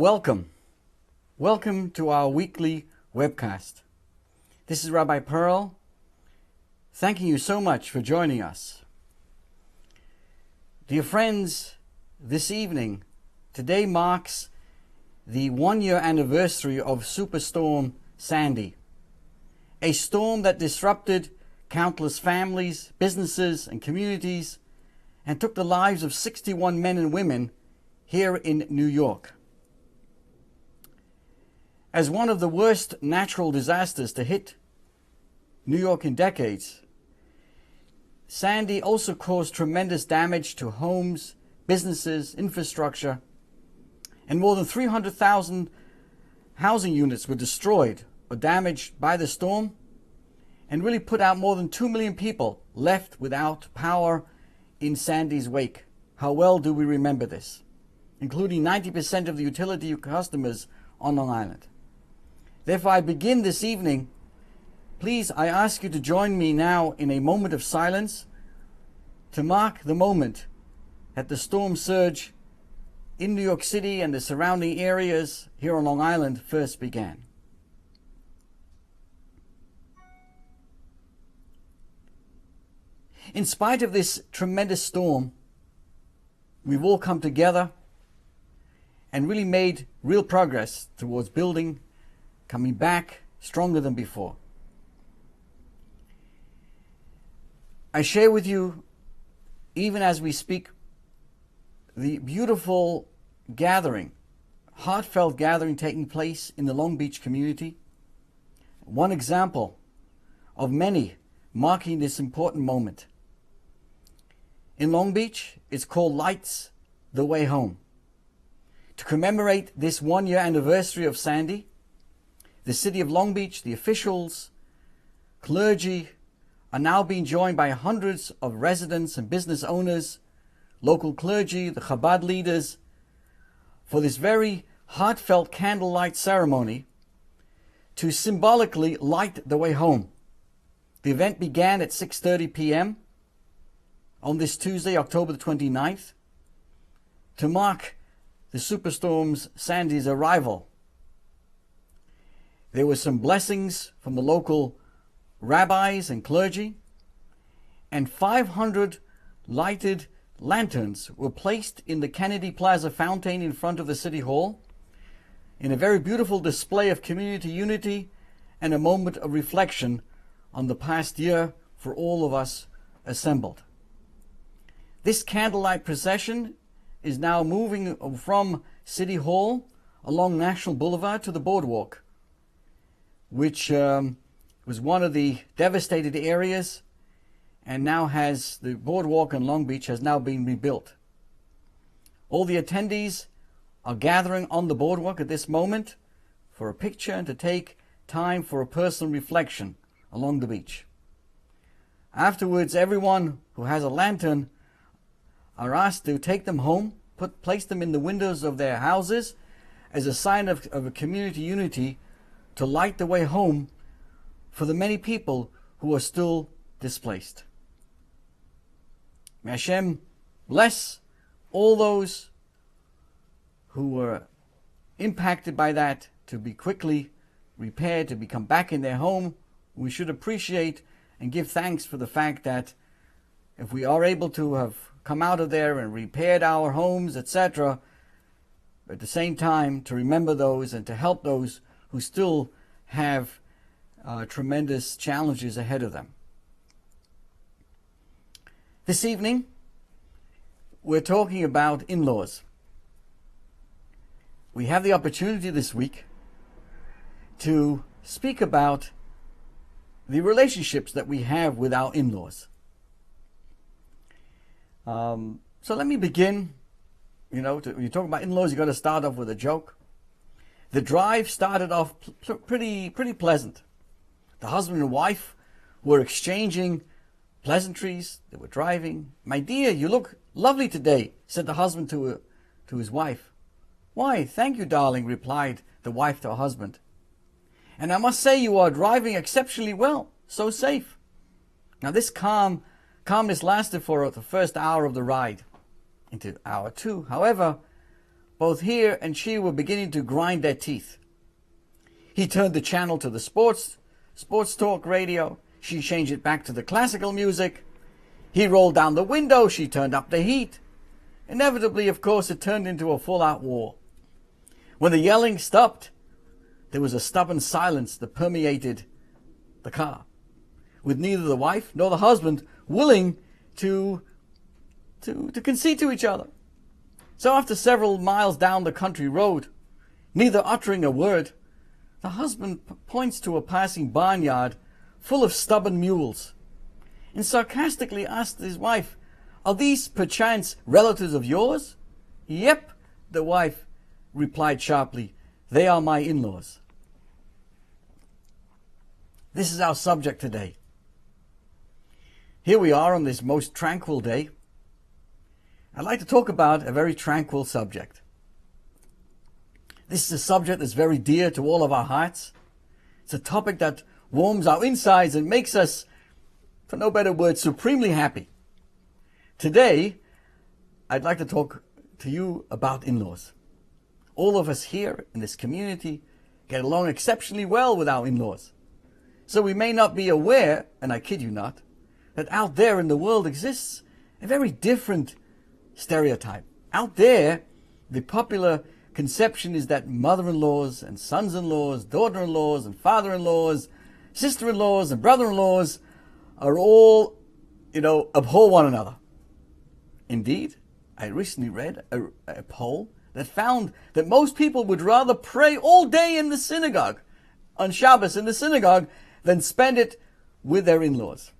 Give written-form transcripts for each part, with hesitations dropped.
Welcome. Welcome to our weekly webcast. This is Rabbi Pearl, thanking you so much for joining us. Dear friends, this evening, today marks the one-year anniversary of Superstorm Sandy, a storm that disrupted countless families, businesses, and communities, and took the lives of 61 men and women here in New York. As one of the worst natural disasters to hit New York in decades, Sandy also caused tremendous damage to homes, businesses, infrastructure, and more than 300,000 housing units were destroyed or damaged by the storm, and really put out more than 2 million people left without power in Sandy's wake. How well do we remember this? Including 90% of the utility customers on Long Island. Therefore, I begin this evening. Please, I ask you to join me now in a moment of silence to mark the moment that the storm surge in New York City and the surrounding areas here on Long Island first began. In spite of this tremendous storm, we've all come together and really made real progress towards building, coming back stronger than before. I share with you, even as we speak, the beautiful gathering, heartfelt gathering taking place in the Long Beach community. One example of many marking this important moment. In Long Beach, it's called Lights the Way Home. To commemorate this one-year anniversary of Sandy, the city of Long Beach, the officials, clergy, are now being joined by hundreds of residents and business owners, local clergy, the Chabad leaders, for this very heartfelt candlelight ceremony to symbolically light the way home. The event began at 6:30 p.m. on this Tuesday, October the 29th, to mark the superstorm Sandy's arrival. There were some blessings from the local rabbis and clergy, and 500 lighted lanterns were placed in the Kennedy Plaza fountain in front of the City Hall in a very beautiful display of community unity and a moment of reflection on the past year for all of us assembled. This candlelight procession is now moving from City Hall along National Boulevard to the boardwalk, which was one of the devastated areas, and now has the boardwalk in Long Beach has now been rebuilt. All the attendees are gathering on the boardwalk at this moment for a picture and to take time for a personal reflection along the beach. Afterwards, everyone who has a lantern are asked to take them home, place them in the windows of their houses as a sign of a community unity to light the way home for the many people who are still displaced. May Hashem bless all those who were impacted by that to be quickly repaired, to become back in their home. We should appreciate and give thanks for the fact that if we are able to have come out of there and repaired our homes, etc., at the same time to remember those and to help those who still have tremendous challenges ahead of them. This evening, we're talking about in-laws. We have the opportunity this week to speak about the relationships that we have with our in-laws. So let me begin. When you talk about in-laws, you got to start off with a joke. The drive started off pretty pleasant. The husband and wife were exchanging pleasantries. They were driving. "My dear, you look lovely today," said the husband to his wife. "Why, thank you, darling," replied the wife to her husband. "And I must say you are driving exceptionally well, so safe." Now this calmness lasted for the first hour of the ride. Into hour two, however, both he and she were beginning to grind their teeth. He turned the channel to the sports talk radio. She changed it back to the classical music. He rolled down the window. She turned up the heat. Inevitably, of course, it turned into a full-out war. When the yelling stopped, there was a stubborn silence that permeated the car, with neither the wife nor the husband willing to concede to each other. So after several miles down the country road, neither uttering a word, the husband points to a passing barnyard full of stubborn mules and sarcastically asks his wife, "Are these perchance relatives of yours?" "Yep," the wife replied sharply, "they are my in-laws." This is our subject today. Here we are on this most tranquil day. I'd like to talk about a very tranquil subject. This is a subject that's very dear to all of our hearts. It's a topic that warms our insides and makes us, for no better word, supremely happy. Today, I'd like to talk to you about in-laws. All of us here in this community get along exceptionally well with our in-laws. So we may not be aware, and I kid you not, that out there in the world exists a very different stereotype. Out there, the popular conception is that mother-in-laws and sons-in-laws, daughter-in-laws and father-in-laws, sister-in-laws and brother-in-laws are all, abhor one another. Indeed, I recently read a poll that found that most people would rather pray all day in the synagogue, on Shabbos in the synagogue, than spend it with their in-laws.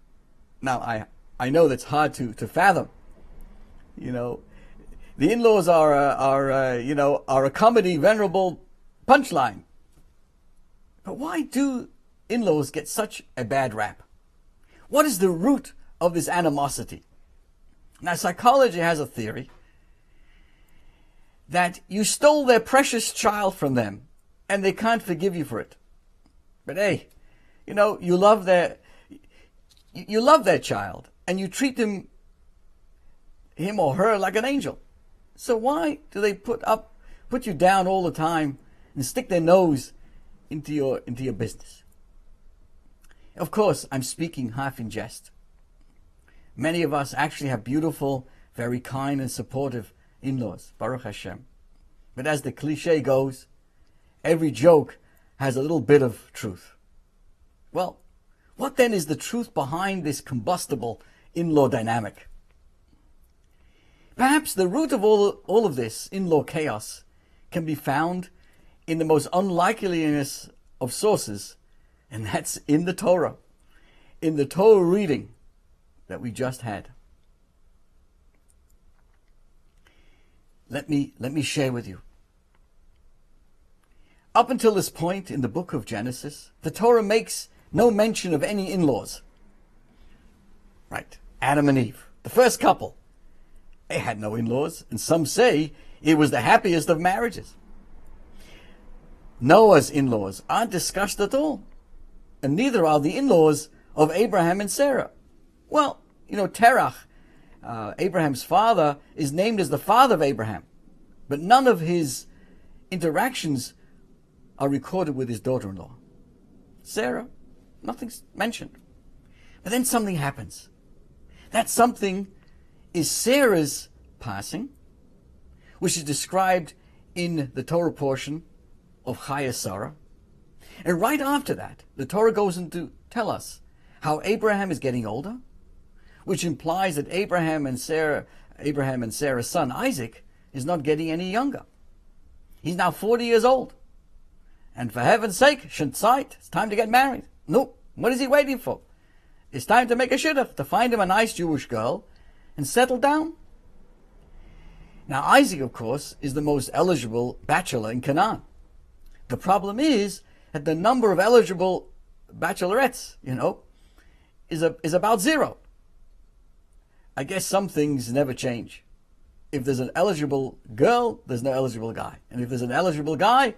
Now, I know that's hard to fathom. The in-laws are a comedy venerable punchline. But why do in-laws get such a bad rap? What is the root of this animosity? Now, psychology has a theory that you stole their precious child from them and they can't forgive you for it. But hey, you love their child and you treat him or her like an angel. So why do they put you down all the time and stick their nose into your business? Of course, I'm speaking half in jest. Many of us actually have beautiful, very kind and supportive in-laws, Baruch Hashem. But as the cliche goes, every joke has a little bit of truth. Well, what then is the truth behind this combustible in-law dynamic? Perhaps the root of all of this in-law chaos can be found in the most unlikeliness of sources, and that's in the Torah, in the Torah reading that we just had. Let me share with you. Up until this point in the book of Genesis, the Torah makes no mention of any in-laws. Right, Adam and Eve, the first couple. They had no in-laws, and some say it was the happiest of marriages. Noah's in-laws aren't discussed at all, and neither are the in-laws of Abraham and Sarah. Well, Terach, Abraham's father, is named as the father of Abraham, but none of his interactions are recorded with his daughter-in-law. Sarah, nothing's mentioned. But then something happens. That something is Sarah's passing, which is described in the Torah portion of Chayei Sarah. And right after that, the Torah goes on to tell us how Abraham is getting older, which implies that Abraham and Sarah's son Isaac is not getting any younger. He's now 40 years old. And for heaven's sake, Shintzait, it's time to get married. No, what is he waiting for? It's time to make a shidduch, to find him a nice Jewish girl and settle down. Now Isaac, of course, is the most eligible bachelor in Canaan. The problem is that the number of eligible bachelorettes, is about zero. I guess some things never change. If there's an eligible girl, there's no eligible guy. And if there's an eligible guy,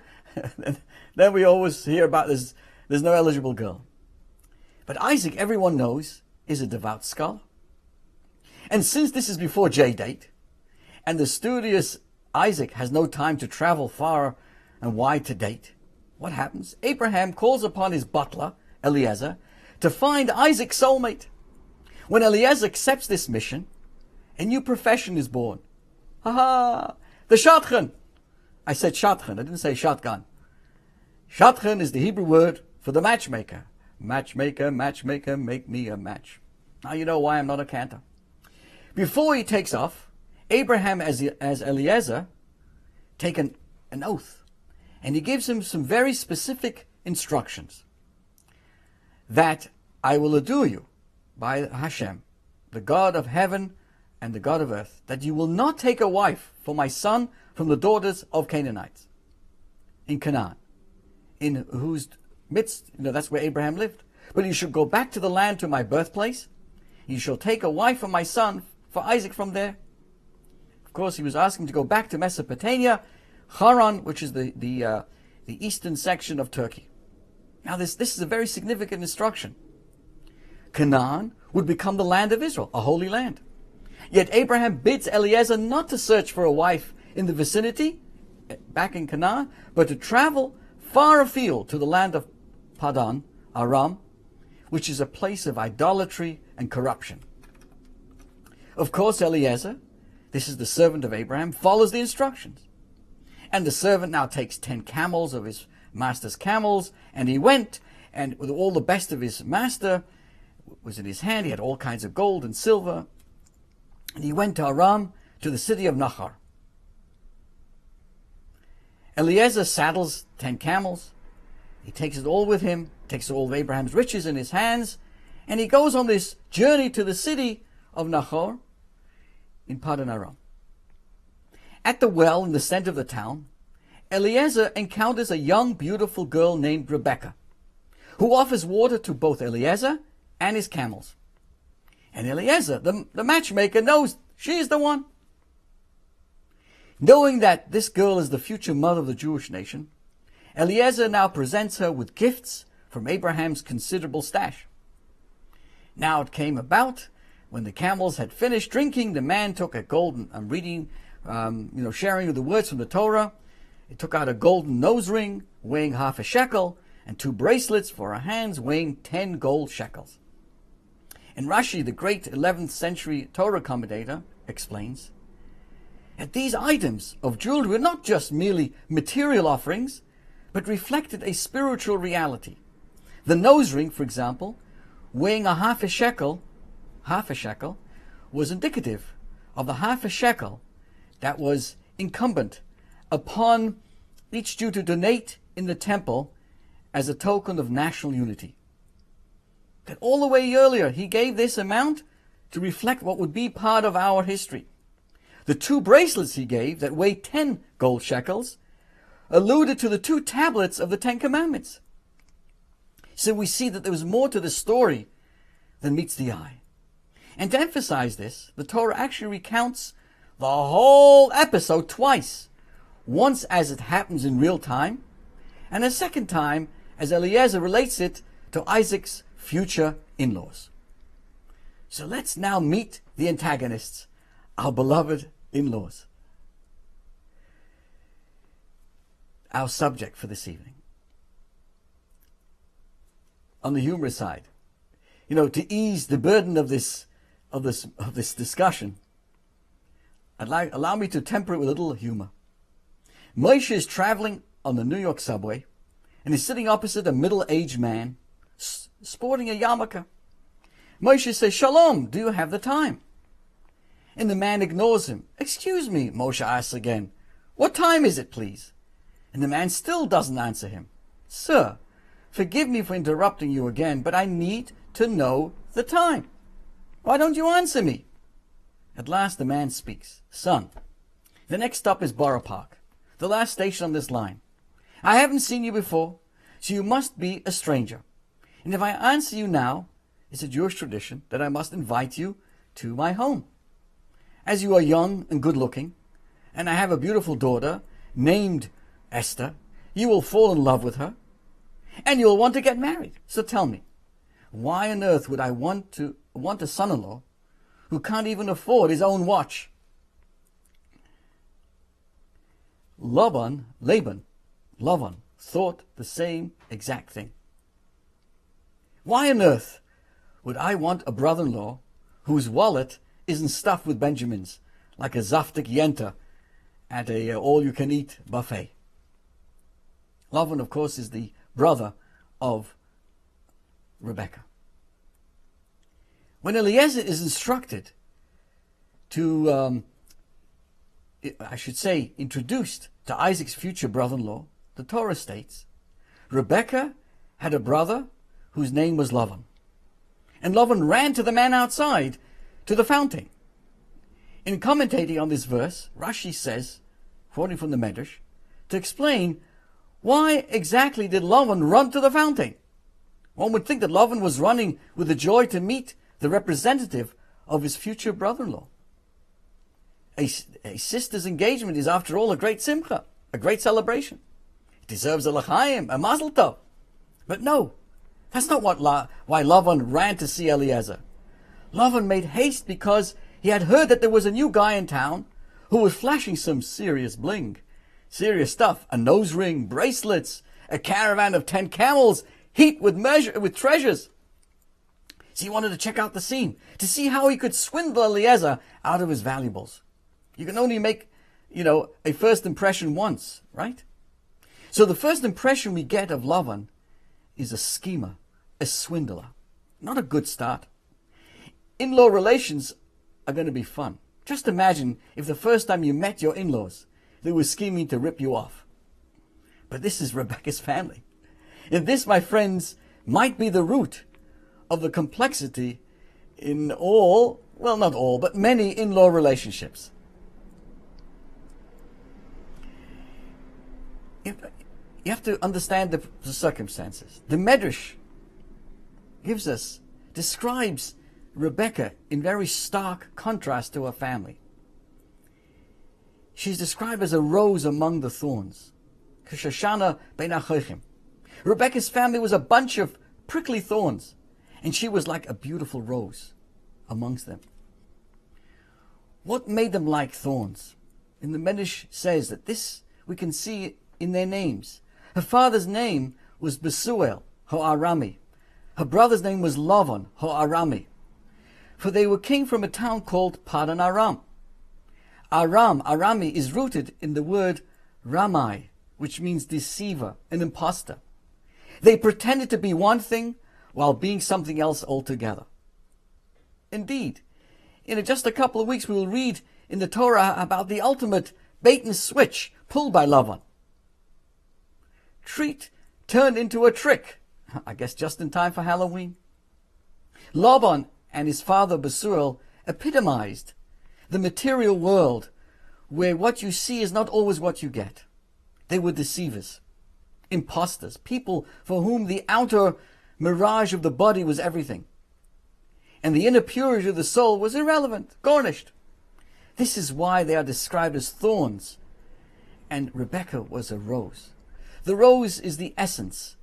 then we always hear about there's no eligible girl. But Isaac, everyone knows, is a devout scholar. And since this is before J-date, and the studious Isaac has no time to travel far and wide to date, what happens? Abraham calls upon his butler, Eliezer, to find Isaac's soulmate. When Eliezer accepts this mission, a new profession is born. The shotgun. I said shotgun, I didn't say shotgun. Shotgun is the Hebrew word for the matchmaker. Matchmaker, matchmaker, make me a match. Now you know why I'm not a cantor. Before he takes off, Abraham, as Eliezer, take an oath. And he gives him some very specific instructions. That I will adore you by Hashem, the God of heaven and the God of earth, that you will not take a wife for my son from the daughters of Canaanites in Canaan, in whose midst, that's where Abraham lived. But you shall go back to the land, to my birthplace. You shall take a wife for my son, for Isaac, from there. Of course, he was asking to go back to Mesopotamia, Haran, which is the eastern section of Turkey. Now this is a very significant instruction. Canaan would become the land of Israel, a holy land. Yet Abraham bids Eliezer not to search for a wife in the vicinity, back in Canaan, but to travel far afield to the land of Padan, Aram, which is a place of idolatry and corruption. Of course, Eliezer, this is the servant of Abraham, follows the instructions. And the servant now takes 10 camels of his master's camels, and he went, and with all the best of his master was in his hand. He had all kinds of gold and silver. And he went to Aram, to the city of Nachar. Eliezer saddles 10 camels. He takes it all with him, takes all of Abraham's riches in his hands, and he goes on this journey to the city of Nachor in Padan Aram. At the well in the center of the town, Eliezer encounters a young, beautiful girl named Rebecca, who offers water to both Eliezer and his camels. And Eliezer, the matchmaker, knows she is the one. Knowing that this girl is the future mother of the Jewish nation, Eliezer now presents her with gifts from Abraham's considerable stash. Now it came about, when the camels had finished drinking, the man took a golden, sharing the words from the Torah. He took out a golden nose ring weighing half a shekel, and 2 bracelets for her hands weighing 10 gold shekels. And Rashi, the great 11th century Torah commentator, explains that these items of jewelry were not just merely material offerings, but reflected a spiritual reality. The nose ring, for example, weighing a half a shekel, was indicative of the half a shekel that was incumbent upon each Jew to donate in the temple as a token of national unity. That all the way earlier he gave this amount to reflect what would be part of our history. The 2 bracelets he gave that weighed 10 gold shekels alluded to the 2 tablets of the 10 Commandments. So we see that there was more to the story than meets the eye. And to emphasize this, the Torah actually recounts the whole episode twice. Once as it happens in real time, and a second time as Eliezer relates it to Isaac's future in-laws. So let's now meet the antagonists, our beloved in-laws. Our subject for this evening. On the humorous side, to ease the burden of this discussion, allow me to temper it with a little humor. Moshe is traveling on the New York subway and is sitting opposite a middle-aged man sporting a yarmulke. Moshe says, "Shalom, do you have the time?" And the man ignores him. "Excuse me," Moshe asks again, "what time is it, please?" And the man still doesn't answer him. "Sir, forgive me for interrupting you again, but I need to know the time. Why don't you answer me?" At last the man speaks. "Son, the next stop is Borough Park, the last station on this line. I haven't seen you before, so you must be a stranger. And if I answer you now, it's a Jewish tradition that I must invite you to my home. As you are young and good looking, and I have a beautiful daughter named Esther, you will fall in love with her, and you will want to get married. So tell me, why on earth would I want a son-in-law who can't even afford his own watch?" Laban, thought the same exact thing. Why on earth would I want a brother-in-law whose wallet isn't stuffed with Benjamins like a Zaftig Yenta at a all-you-can-eat buffet? Laban, of course, is the brother of Rebekah. When Eliezer is instructed to, introduced to Isaac's future brother-in-law, the Torah states, Rebekah had a brother whose name was Lavan. And Lavan ran to the man outside to the fountain. In commentating on this verse, Rashi says, quoting from the Medrash, to explain why exactly did Lavan run to the fountain. One would think that Lavan was running with the joy to meet the representative of his future brother-in-law. A sister's engagement is, after all, a great simcha, a great celebration. It deserves a l'chaim, a mazel tov. But no, that's not why Lavan ran to see Eliezer. Lavan made haste because he had heard that there was a new guy in town who was flashing some serious bling, serious stuff, a nose ring, bracelets, a caravan of 10 camels, heaped with treasures. So he wanted to check out the scene, to see how he could swindle Eliezer out of his valuables. You can only make, a first impression once, right? So the first impression we get of Lavan is a schemer, a swindler. Not a good start. In-law relations are going to be fun. Just imagine if the first time you met your in-laws, they were scheming to rip you off. But this is Rebekah's family. And this, my friends, might be the root of the complexity in all, well, not all, but many in-law relationships. You have to understand the circumstances. The Medrash describes Rebekah in very stark contrast to her family. She's described as a rose among the thorns. K'Shoshana bein hachochim. Rebekah's family was a bunch of prickly thorns, and she was like a beautiful rose amongst them. What made them like thorns? And the Medrash says that this we can see in their names. Her father's name was Besuel, Ho-Arami. Her brother's name was Lavan, Ho-Arami. For they were king from a town called Padan Aram. Arami, is rooted in the word Ramai, which means deceiver, an impostor. They pretended to be one thing while being something else altogether. Indeed, in just a couple of weeks we will read in the Torah about the ultimate bait and switch pulled by Lavan. Treat turned into a trick, I guess just in time for Halloween. Laban and his father Besuel epitomized the material world where what you see is not always what you get. They were deceivers, imposters, people for whom the outer mirage of the body was everything, and the inner purity of the soul was irrelevant, garnished. This is why they are described as thorns, and Rebekah was a rose. The rose is the essence,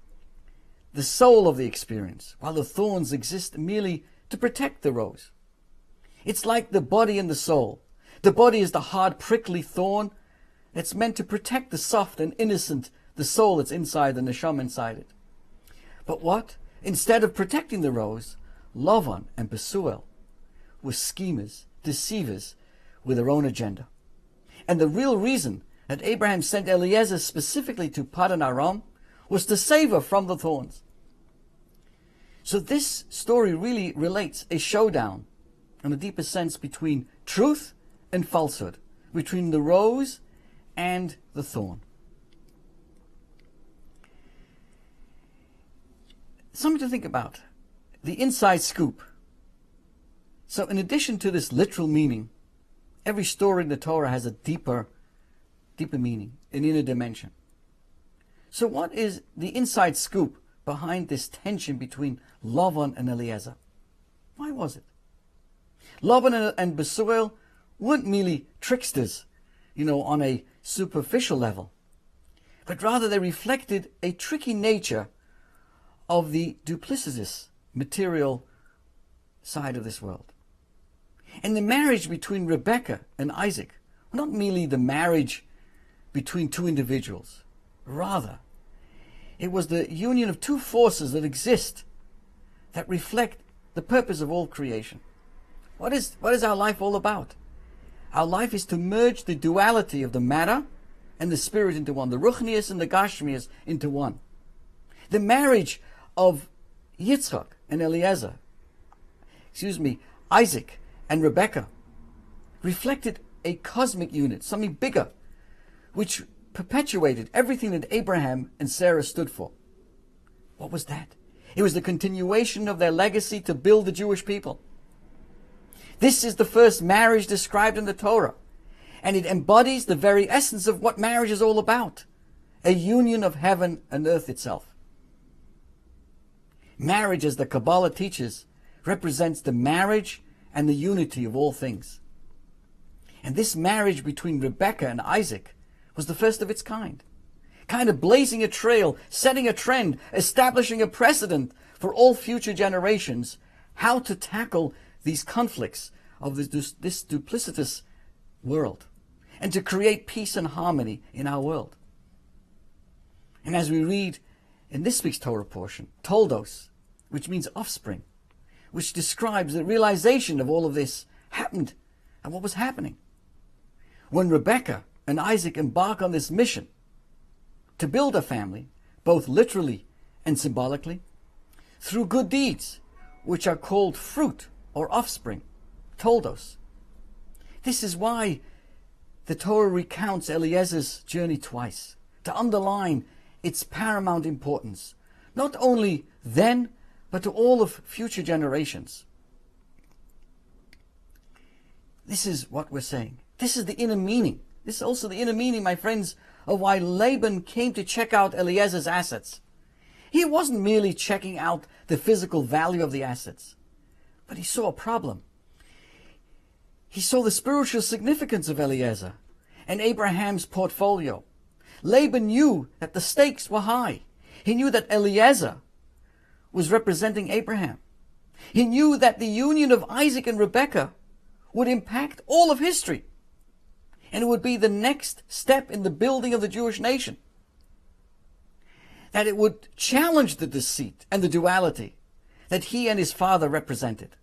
the soul of the experience, while the thorns exist merely to protect the rose. It's like the body and the soul. The body is the hard, prickly thorn that's meant to protect the soft and innocent, the soul that's inside, the neshama inside it. But what? Instead of protecting the rose, Lavan and Besuel were schemers, deceivers with their own agenda. And the real reason that Abraham sent Eliezer specifically to Padan Aram was to save her from the thorns. So this story really relates a showdown in the deepest sense between truth and falsehood, between the rose and the thorn. Something to think about. The inside scoop. So in addition to this literal meaning, every story in the Torah has a deeper meaning, an inner dimension. So what is the inside scoop behind this tension between Lavan and Eliezer? Why was it? Lavan and Besuel weren't merely tricksters, on a superficial level, but rather they reflected a tricky nature of the duplicitous material side of this world. And the marriage between Rebekah and Isaac, not merely the marriage between two individuals. Rather, it was the union of two forces that exist, that reflect the purpose of all creation. What is our life all about? Our life is to merge the duality of the matter and the spirit into one, the ruchnius and the gashmius into one. The marriage of Yitzchak and Eliezer, Isaac and Rebekah, reflected a cosmic unit, something bigger, which perpetuated everything that Abraham and Sarah stood for. What was that? It was the continuation of their legacy to build the Jewish people. This is the first marriage described in the Torah, and it embodies the very essence of what marriage is all about, a union of heaven and earth itself. Marriage, as the Kabbalah teaches, represents the marriage and the unity of all things. And this marriage between Rebekah and Isaac was the first of its kind of blazing a trail, setting a trend, establishing a precedent for all future generations, how to tackle these conflicts of this duplicitous world, and to create peace and harmony in our world. And as we read in this week's Torah portion, Toldos, which means offspring, which describes the realization of all of this happened and what was happening. When Rebekah and Isaac embark on this mission to build a family, both literally and symbolically, through good deeds, which are called fruit or offspring, Toldos. This is why the Torah recounts Eliezer's journey twice, to underline its paramount importance, not only then, but to all of future generations. This is what we're saying. This is the inner meaning. This is also the inner meaning, my friends, of why Laban came to check out Eliezer's assets. He wasn't merely checking out the physical value of the assets, but he saw a problem. He saw the spiritual significance of Eliezer and Abraham's portfolio. Laban knew that the stakes were high. He knew that Eliezer was representing Abraham. He knew that the union of Isaac and Rebekah would impact all of history, and it would be the next step in the building of the Jewish nation. That it would challenge the deceit and the duality that he and his father represented.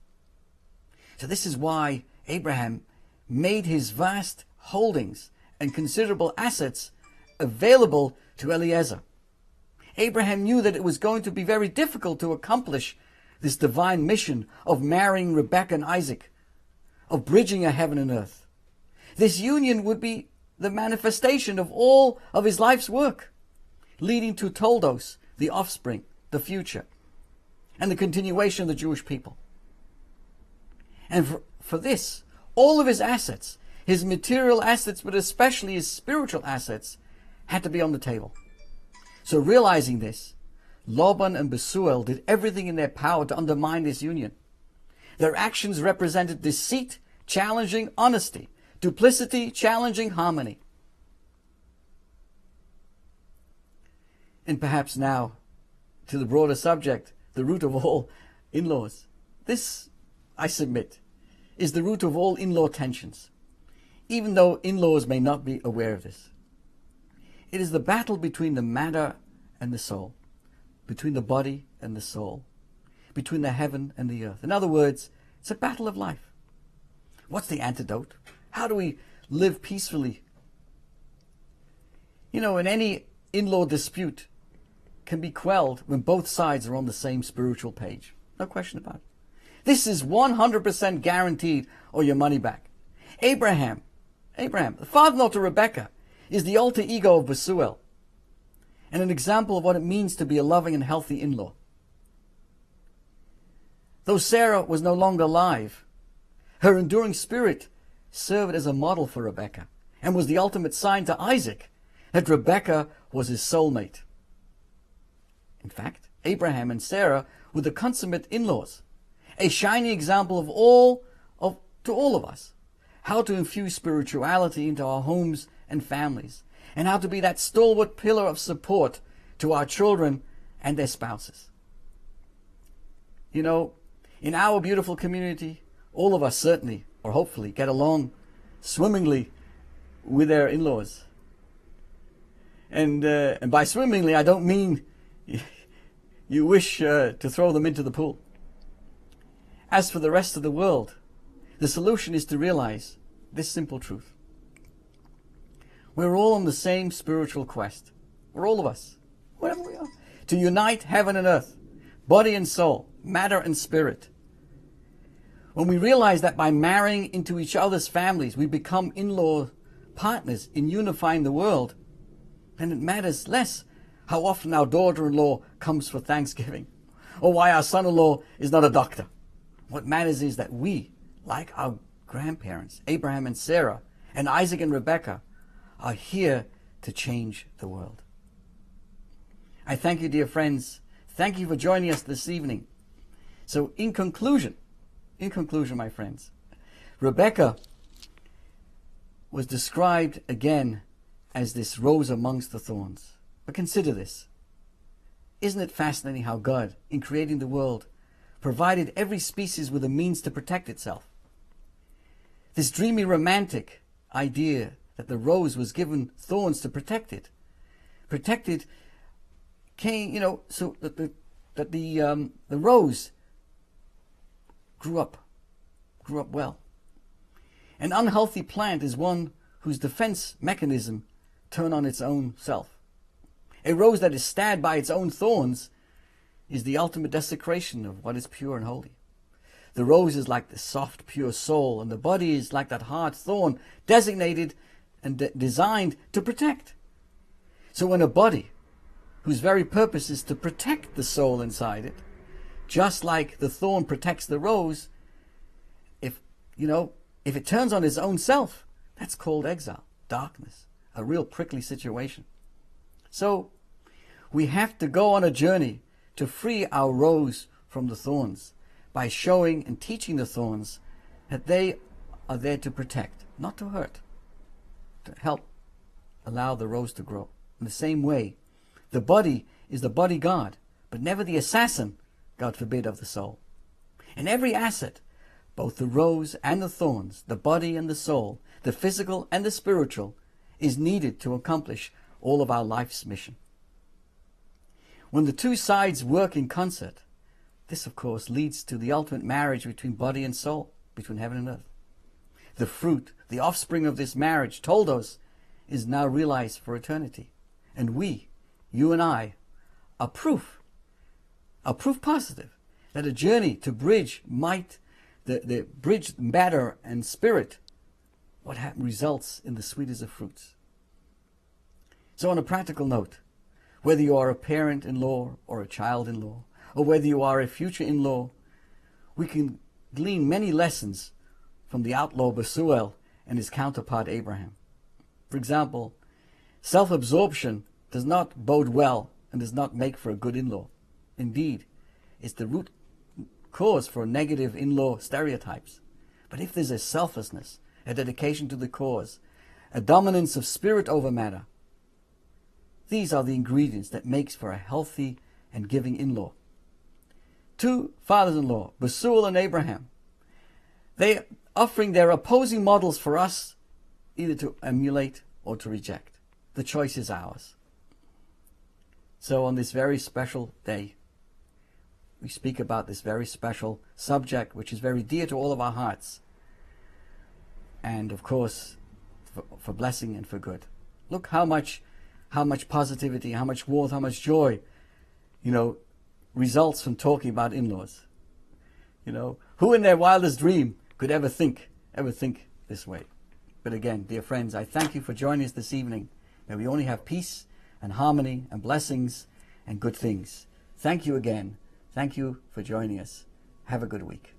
So this is why Abraham made his vast holdings and considerable assets available to Eliezer. Abraham knew that it was going to be very difficult to accomplish this divine mission of marrying Rebekah and Isaac, of bridging a heaven and earth. This union would be the manifestation of all of his life's work, leading to Toldos, the offspring, the future, and the continuation of the Jewish people. And for this, all of his assets, his material assets, but especially his spiritual assets, had to be on the table. So realizing this, Laban and Bethuel did everything in their power to undermine this union. Their actions represented deceit, challenging honesty, duplicity, challenging harmony. And perhaps now, to the broader subject, the root of all in-laws. This, I submit, is the root of all in-law tensions, even though in-laws may not be aware of this. It is the battle between the matter and the soul, between the body and the soul, between the heaven and the earth. In other words, it's a battle of life. What's the antidote? How do we live peacefully? In any in-law dispute can be quelled when both sides are on the same spiritual page. No question about it. This is 100% guaranteed, or your money back. Abraham, the father-in-law to Rebekah, is the alter ego of Bethuel, and an example of what it means to be a loving and healthy in-law. Though Sarah was no longer alive, her enduring spirit served as a model for Rebekah, and was the ultimate sign to Isaac that Rebekah was his soulmate. In fact, Abraham and Sarah were the consummate in-laws, a shining example to all of us, how to infuse spirituality into our homes and families, and how to be that stalwart pillar of support to our children and their spouses. In our beautiful community, all of us certainly, or hopefully, get along swimmingly with their in-laws. And by swimmingly, I don't mean you wish to throw them into the pool. As for the rest of the world, the solution is to realize this simple truth. We're all on the same spiritual quest. We're all of us, wherever we are, to unite heaven and earth, body and soul, matter and spirit. When we realize that by marrying into each other's families, we become in-law partners in unifying the world, then it matters less how often our daughter-in-law comes for Thanksgiving, or why our son-in-law is not a doctor. What matters is that we, like our grandparents, Abraham and Sarah, and Isaac and Rebekah, are here to change the world. I thank you, dear friends. Thank you for joining us this evening. So in conclusion, my friends, Rebekah was described again as this rose amongst the thorns. But consider this. Isn't it fascinating how God, in creating the world, provided every species with a means to protect itself? This dreamy romantic idea that the rose was given thorns to protect it. Protected came, so that the rose grew up well. An unhealthy plant is one whose defense mechanism turn on its own self. A rose that is stabbed by its own thorns is the ultimate desecration of what is pure and holy. The rose is like the soft, pure soul, and the body is like that hard thorn, designated and designed to protect. So when a body, whose very purpose is to protect the soul inside it, just like the thorn protects the rose, if it turns on its own self, that's called exile, darkness, a real prickly situation. So we have to go on a journey to free our rose from the thorns by showing and teaching the thorns that they are there to protect, not to hurt, to help allow the rose to grow. In the same way, the body is the bodyguard, but never the assassin, God forbid, of the soul. And every asset, both the rose and the thorns, the body and the soul, the physical and the spiritual, is needed to accomplish all of our life's mission. When the two sides work in concert, this of course leads to the ultimate marriage between body and soul, between heaven and earth. The fruit, the offspring of this marriage, told us, is now realized for eternity. And we, you and I, are proof positive that a journey to bridge the bridge matter and spirit, what results in the sweetest of fruits. So on a practical note, whether you are a parent-in-law or a child-in-law, or whether you are a future in-law, we can glean many lessons from the outlaw Bethuel and his counterpart Abraham. For example, self-absorption does not bode well and does not make for a good in-law. Indeed, it's the root cause for negative in-law stereotypes. But if there's a selflessness, a dedication to the cause, a dominance of spirit over matter, these are the ingredients that makes for a healthy and giving in-law. Two fathers-in-law, Bethuel and Abraham, they offering their opposing models for us either to emulate or to reject. The choice is ours. So on this very special day, we speak about this very special subject, which is very dear to all of our hearts. And of course, for blessing and for good. Look how much positivity, how much warmth, how much joy, results from talking about in-laws. Who in their wildest dream could ever think this way? But again, dear friends, I thank you for joining us this evening. May we only have peace and harmony and blessings and good things. Thank you again. Thank you for joining us. Have a good week.